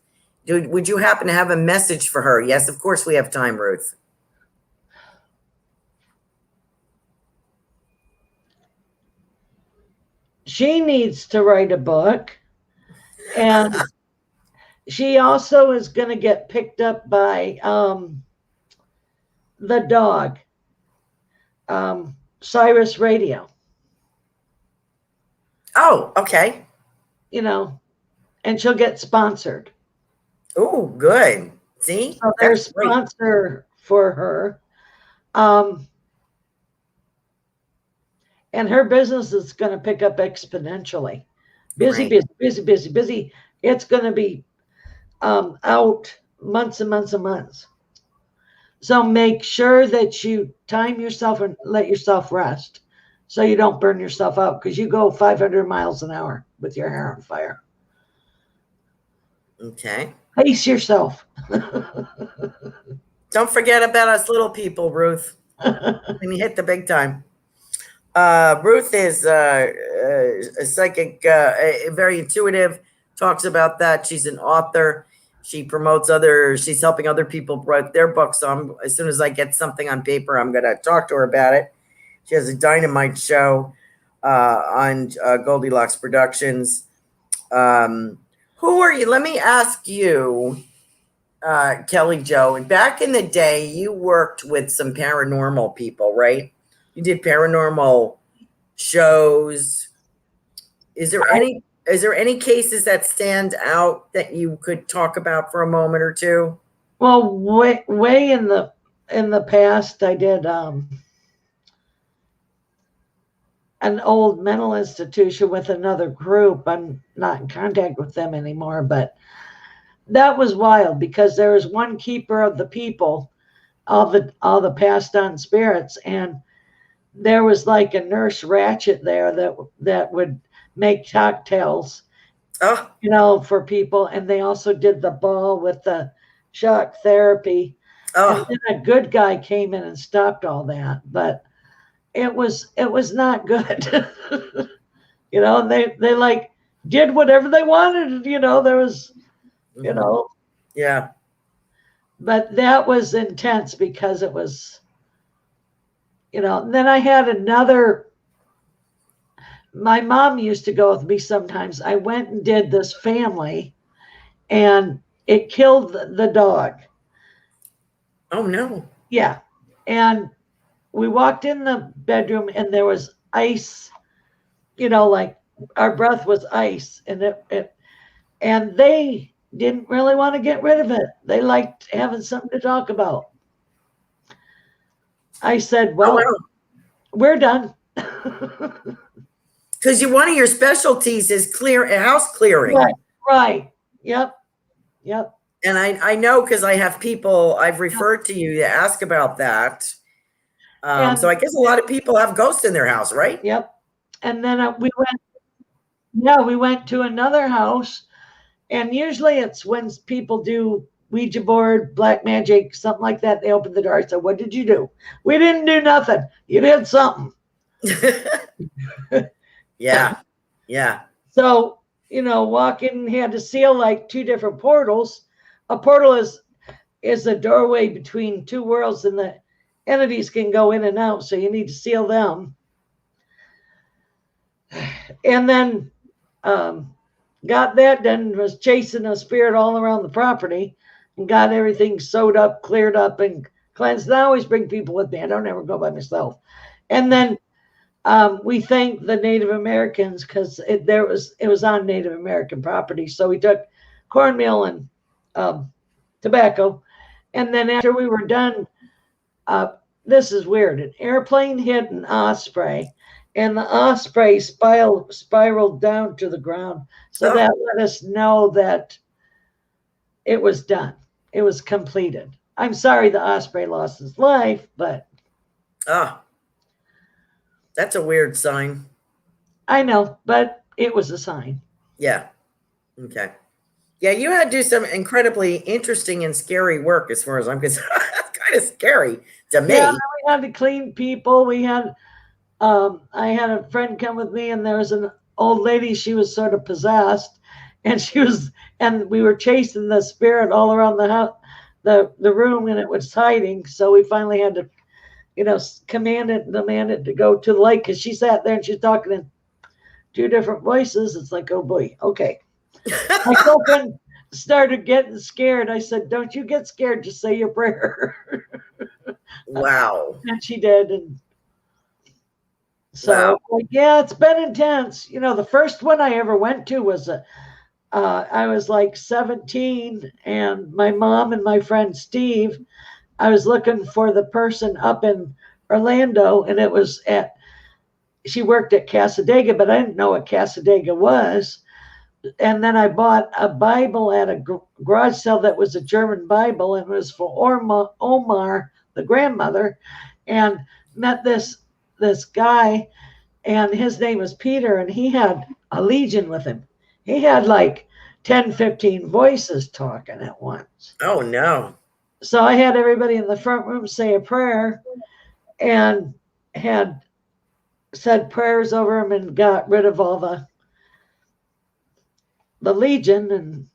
Speaker 4: Would you happen to have a message for her? Yes, of course we have time, Ruth.
Speaker 5: She needs to write a book, and she also is going to get picked up by the dog, Cyrus Radio.
Speaker 4: Oh, okay.
Speaker 5: And she'll get sponsored.
Speaker 4: Oh, good. See?
Speaker 5: So there's a sponsor for her. And her business is going to pick up exponentially. Busy. It's going to be out months and months and months. So make sure that you time yourself and let yourself rest so you don't burn yourself out, because you go 500 miles an hour with your hair on fire.
Speaker 4: Okay.
Speaker 5: Pace yourself.
Speaker 4: Don't forget about us little people, Ruth. When you hit the big time. Ruth is a psychic, very intuitive, talks about that. She's an author. She promotes she's helping other people write their books. So as soon as I get something on paper, I'm going to talk to her about it. She has a dynamite show on Goldylocks Productions. Who are you? Let me ask you, Kelly Joe. Back in the day, you worked with some paranormal people, right? You did paranormal shows. Is there any cases that stand out that you could talk about for a moment or two?
Speaker 5: Well, way in the past, I did an old mental institution with another group. I'm not in contact with them anymore, but that was wild because there was one keeper of the people, all the passed on spirits, and there was like a Nurse Ratched there that would make cocktails,
Speaker 4: Oh,
Speaker 5: for people. And they also did the ball with the shock therapy. And
Speaker 4: oh,
Speaker 5: then a good guy came in and stopped all that. But it was not good. And they like did whatever they wanted. There was,
Speaker 4: yeah.
Speaker 5: but that was intense because it was, then I had my mom used to go with me sometimes. I went and did this family and it killed the dog.
Speaker 4: Oh, no.
Speaker 5: Yeah. And we walked in the bedroom and there was ice, like our breath was ice, and and they didn't really want to get rid of it. They liked having something to talk about. I said, well,
Speaker 4: Oh, wow.
Speaker 5: we're done.
Speaker 4: Because one of your specialties is house clearing.
Speaker 5: Right. Yep.
Speaker 4: And I know because I have people I've referred to you to ask about that. So I guess a lot of people have ghosts in their house, right?
Speaker 5: Yep. And then we went to another house, and usually it's when people do Ouija board, black magic, something like that. They open the door. I said, what did you do? We didn't do nothing. You did something.
Speaker 4: Yeah.
Speaker 5: So, walking, had to seal like 2 different portals. A portal is a doorway between 2 worlds, and the entities can go in and out. So you need to seal them. And then got that done, was chasing a spirit all around the property and got everything sewed up, cleared up, and cleansed. And I always bring people with me. I don't ever go by myself. And then we thanked the Native Americans because it was on Native American property. So we took cornmeal and tobacco. And then after we were done, this is weird. An airplane hit an osprey, and the osprey spiraled down to the ground. So that let us know that it was done. It was completed. I'm sorry the osprey lost his life, but
Speaker 4: that's a weird sign.
Speaker 5: I know, but it was a sign.
Speaker 4: Yeah. Okay. Yeah, you had to do some incredibly interesting and scary work as far as I'm concerned. That's kind of scary to me.
Speaker 5: Yeah, we had to clean people. We had I had a friend come with me, and there was an old lady. She was sort of possessed, and we were chasing the spirit all around the house, the room, and it was hiding. So we finally had to, demand it to go to the lake, because she sat there and she's talking in 2 different voices. It's like, oh boy, okay. My girlfriend started getting scared. I said, don't you get scared, just say your prayer.
Speaker 4: Wow.
Speaker 5: And she did. And so, yeah, it's been intense. The first one I ever went to was I was like 17, and my mom and my friend Steve, I was looking for the person up in Orlando, and she worked at Casadega, but I didn't know what Casadega was. And then I bought a Bible at a garage sale that was a German Bible, and it was for Omar, the grandmother, and met this guy, and his name was Peter, and he had a legion with him. He had like 10, 15 voices talking at once.
Speaker 4: Oh, no.
Speaker 5: So I had everybody in the front room say a prayer, and had said prayers over him and got rid of all the legion, and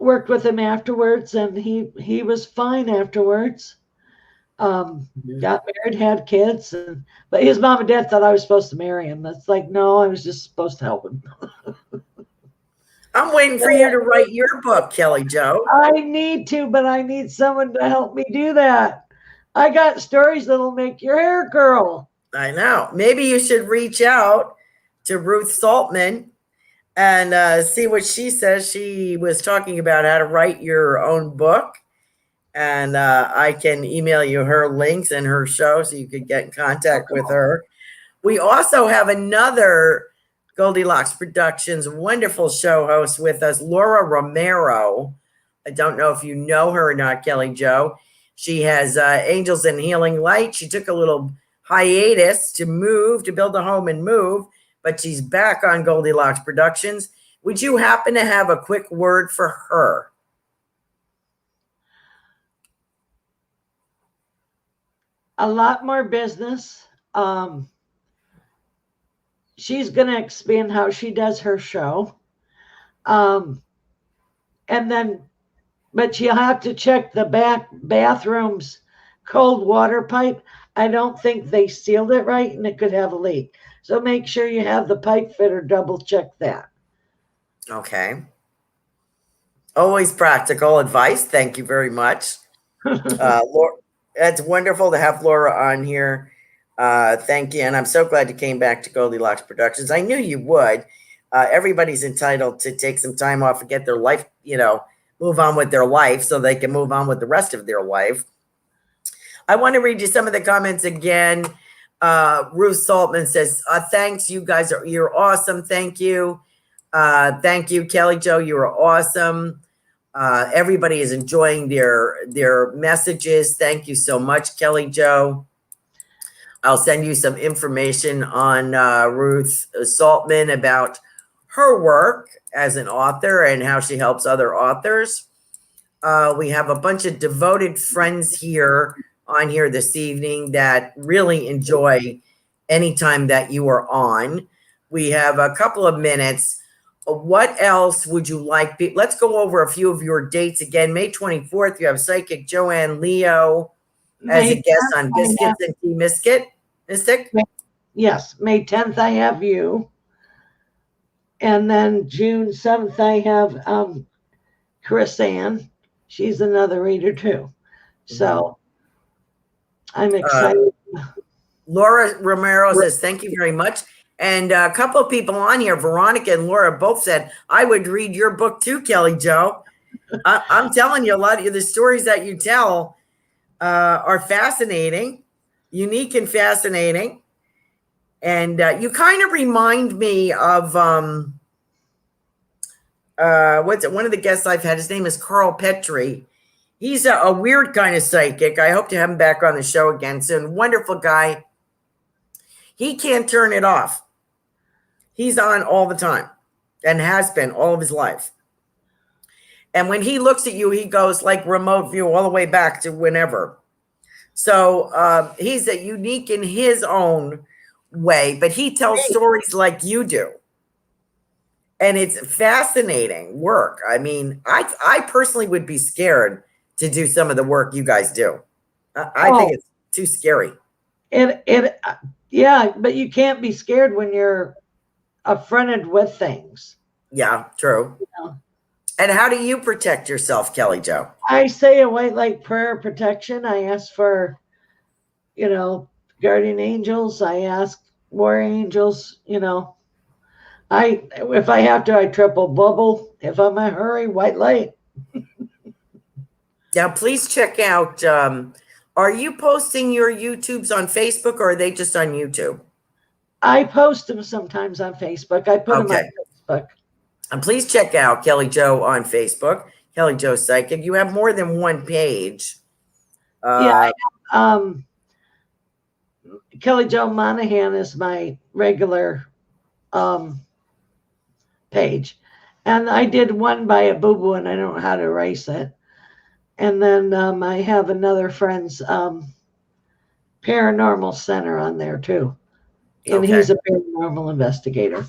Speaker 5: worked with him afterwards, and he was fine afterwards. Got married, had kids, but his mom and dad thought I was supposed to marry him. It's like, no, I was just supposed to help him.
Speaker 4: I'm waiting for you to write your book, Kelly Jo.
Speaker 5: I need to, but I need someone to help me do that. I got stories that'll make your hair curl.
Speaker 4: I know. Maybe you should reach out to Ruth Saltman and see what she says. She was talking about how to write your own book. And I can email you her links and her show so you could get in contact with her. We also have another Goldylocks Productions wonderful show host with us, Laura Romero. I don't know if you know her or not, Kelly Jo. She has Angels and Healing Light. She took a little hiatus to build a home and move. but she's back on Goldylocks Productions. Would you happen to have a quick word for her?
Speaker 5: A lot more business. She's going to expand how she does her show. And then, but you'll have to check the bathroom's cold water pipe. I don't think they sealed it right, and it could have a leak. So make sure you have the pipe fitter double check that.
Speaker 4: Okay. Always practical advice. Thank you very much. Laura, it's wonderful to have Laura on here. Thank you. And I'm so glad you came back to Goldylocks Productions. I knew you would. Everybody's entitled to take some time off and get their life, move on with their life so they can move on with the rest of their life. I want to read you some of the comments again. Ruth Saltman says, thanks, you guys you're awesome. Thank you. Thank you, Kelly Jo. You are awesome. Everybody is enjoying their messages. Thank you so much, Kelly Jo. I'll send you some information on Ruth Saltman about her work as an author and how she helps other authors. We have a bunch of devoted friends here on here this evening that really enjoy any time that you are on. We have a couple of minutes. What else would you like? Let's go over a few of your dates again. May 24th, you have Psychic Joanne Leo as a guest on Biscuits and Tea Mystic.
Speaker 5: Yes, May 10th, I have you. And then June 7th, I have Chris Ann. She's another reader too. So I'm excited.
Speaker 4: Laura Romero says, thank you very much. And a couple of people on here, Veronica and Laura, both said, I would read your book too, Kelly Jo. I'm telling you, a lot of the stories that you tell are fascinating, unique and fascinating. And you kind of remind me of, what's it? One of the guests I've had, his name is Carl Petrie. He's a weird kind of psychic. I hope to have him back on the show again soon. Wonderful guy. He can't turn it off. He's on all the time and has been all of his life. And when he looks at you, he goes like remote view all the way back to whenever. So he's a unique in his own way, but he tells stories like you do. And it's fascinating work. I mean, I personally would be scared to do some of the work you guys do. I think it's too scary.
Speaker 5: Yeah, but you can't be scared when you're affronted with things.
Speaker 4: Yeah, true. And how do you protect yourself, Kelly Jo? I
Speaker 5: say a white light prayer protection. I ask for, guardian angels. I ask warrior angels, if I have to, I triple bubble. If I'm in a hurry, white light.
Speaker 4: Now, please check out, are you posting your YouTubes on Facebook or are they just on YouTube?
Speaker 5: I post them sometimes on Facebook. I put them on Facebook.
Speaker 4: And please check out Kelly Jo on Facebook, Kelly Jo Psychic. You have more than one page.
Speaker 5: I have, Kelly Jo Monaghan is my regular page. And I did one by a boo-boo and I don't know how to erase it. And then I have another friend's paranormal center on there too. And he's a paranormal investigator.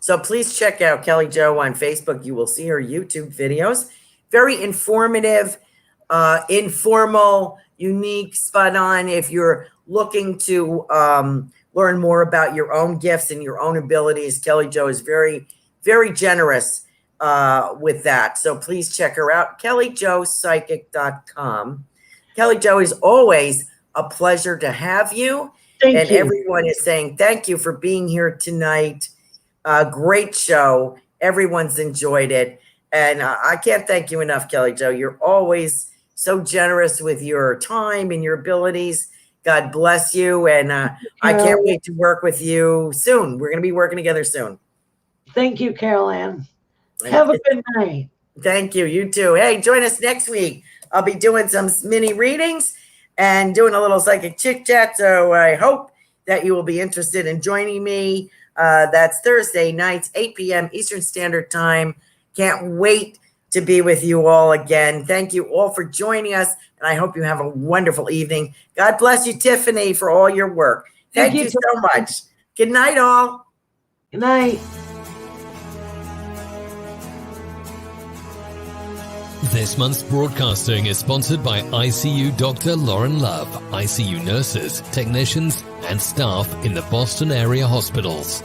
Speaker 4: So please check out Kelly Jo on Facebook. You will see her YouTube videos. Very informative, informal, unique, spot on. If you're looking to learn more about your own gifts and your own abilities, Kelly Jo is very, very generous with that. So please check her out, kellyjopsychic.com. Kelly Jo, is always a pleasure to have you.
Speaker 5: Thank you.
Speaker 4: Everyone is saying thank you for being here tonight. Great show. Everyone's enjoyed it. And I can't thank you enough, Kelly Jo. You're always so generous with your time and your abilities. God bless you. And I can't wait to work with you soon. We're going to be working together soon.
Speaker 5: Thank you, Carolan. Have a good night.
Speaker 4: Thank you. You too. Hey, join us next week. I'll be doing some mini readings and doing a little psychic chit chat. So I hope that you will be interested in joining me. That's Thursday nights, 8 p.m. Eastern Standard Time. Can't wait to be with you all again. Thank you all for joining us, and I hope you have a wonderful evening. God bless you, Tiffany, for all your work. Thank you so much. Good night, all.
Speaker 5: Good night.
Speaker 3: This month's broadcasting is sponsored by ICU Dr. Lauren Love, ICU nurses, technicians, and staff in the Boston area hospitals.